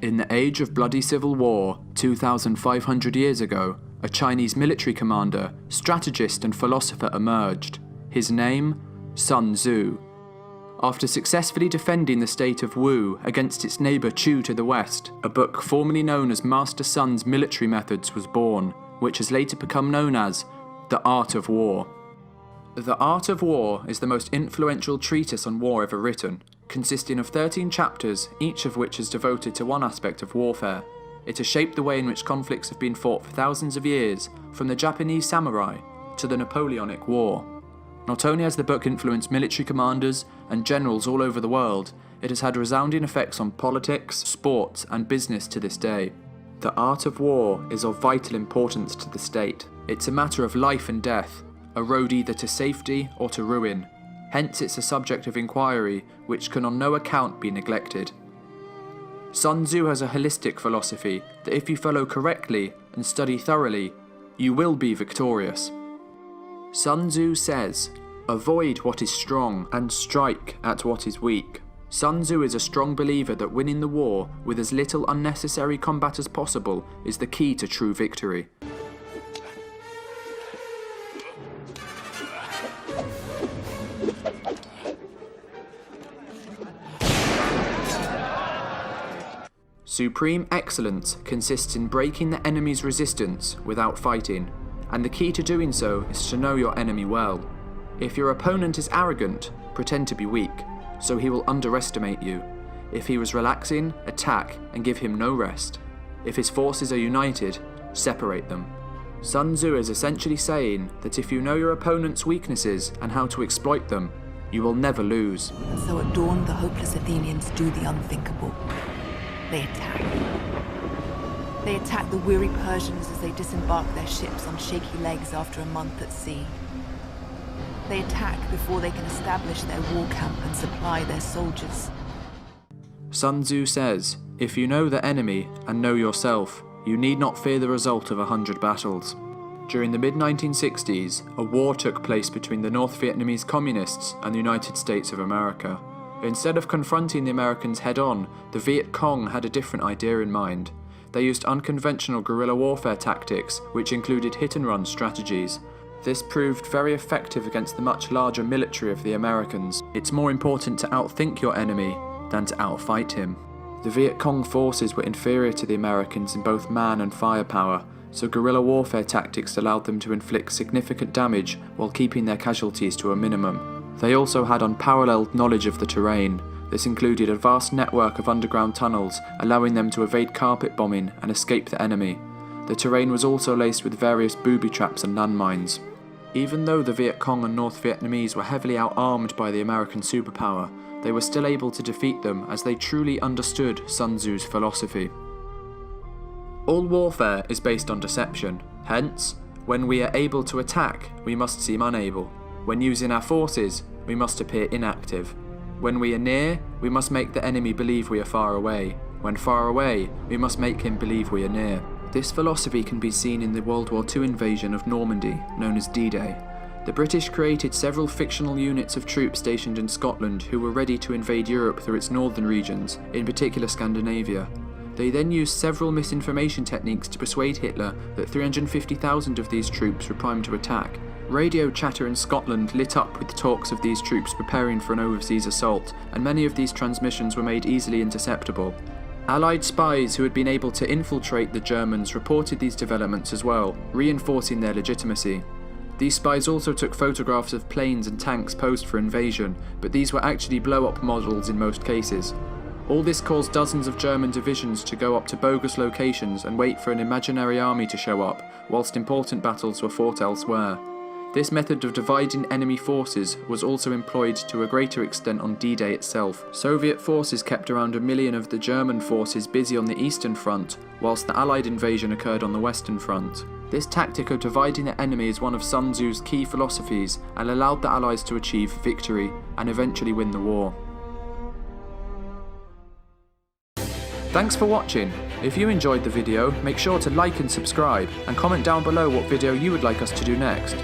In the age of bloody civil war, 2,500 years ago, a Chinese military commander, strategist and philosopher emerged. His name? Sun Tzu. After successfully defending the state of Wu against its neighbour Chu to the west, a book formerly known as Master Sun's Military Methods was born, which has later become known as The Art of War. The Art of War is the most influential treatise on war ever written, consisting of 13 chapters, each of which is devoted to one aspect of warfare. It has shaped the way in which conflicts have been fought for thousands of years, from the Japanese samurai to the Napoleonic War. Not only has the book influenced military commanders and generals all over the world, it has had resounding effects on politics, sports, and business to this day. The art of war is of vital importance to the state. It's a matter of life and death, a road either to safety or to ruin. Hence it's a subject of inquiry which can on no account be neglected. Sun Tzu has a holistic philosophy that if you follow correctly and study thoroughly, you will be victorious. Sun Tzu says, "Avoid what is strong and strike at what is weak." Sun Tzu is a strong believer that winning the war with as little unnecessary combat as possible is the key to true victory. Supreme excellence consists in breaking the enemy's resistance without fighting, and the key to doing so is to know your enemy well. If your opponent is arrogant, pretend to be weak, so he will underestimate you. If he was relaxing, attack and give him no rest. If his forces are united, separate them. Sun Tzu is essentially saying that if you know your opponent's weaknesses and how to exploit them, you will never lose. And so at dawn, the hopeless Athenians do the unthinkable. They attack. They attack the weary Persians as they disembark their ships on shaky legs after a month at sea. They attack before they can establish their war camp and supply their soldiers. Sun Tzu says, if you know the enemy and know yourself, you need not fear the result of 100 battles. During the mid-1960s, a war took place between the North Vietnamese Communists and the United States of America. Instead of confronting the Americans head-on, the Viet Cong had a different idea in mind. They used unconventional guerrilla warfare tactics, which included hit-and-run strategies. This proved very effective against the much larger military of the Americans. It's more important to outthink your enemy than to outfight him. The Viet Cong forces were inferior to the Americans in both man and firepower, so guerrilla warfare tactics allowed them to inflict significant damage while keeping their casualties to a minimum. They also had unparalleled knowledge of the terrain. This included a vast network of underground tunnels, allowing them to evade carpet bombing and escape the enemy. The terrain was also laced with various booby traps and landmines. Even though the Viet Cong and North Vietnamese were heavily outarmed by the American superpower, they were still able to defeat them as they truly understood Sun Tzu's philosophy. All warfare is based on deception. Hence, when we are able to attack, we must seem unable. When using our forces, we must appear inactive. When we are near, we must make the enemy believe we are far away. When far away, we must make him believe we are near. This philosophy can be seen in the World War II invasion of Normandy, known as D-Day. The British created several fictional units of troops stationed in Scotland who were ready to invade Europe through its northern regions, in particular Scandinavia. They then used several misinformation techniques to persuade Hitler that 350,000 of these troops were primed to attack. Radio chatter in Scotland lit up with talks of these troops preparing for an overseas assault, and many of these transmissions were made easily interceptable. Allied spies who had been able to infiltrate the Germans reported these developments as well, reinforcing their legitimacy. These spies also took photographs of planes and tanks posed for invasion, but these were actually blow-up models in most cases. All this caused dozens of German divisions to go up to bogus locations and wait for an imaginary army to show up, whilst important battles were fought elsewhere. This method of dividing enemy forces was also employed to a greater extent on D-Day itself. Soviet forces kept around 1 million of the German forces busy on the Eastern Front, whilst the Allied invasion occurred on the Western Front. This tactic of dividing the enemy is one of Sun Tzu's key philosophies and allowed the Allies to achieve victory and eventually win the war. Thanks for watching. If you enjoyed the video, make sure to like and subscribe, and comment down below what video you would like us to do next.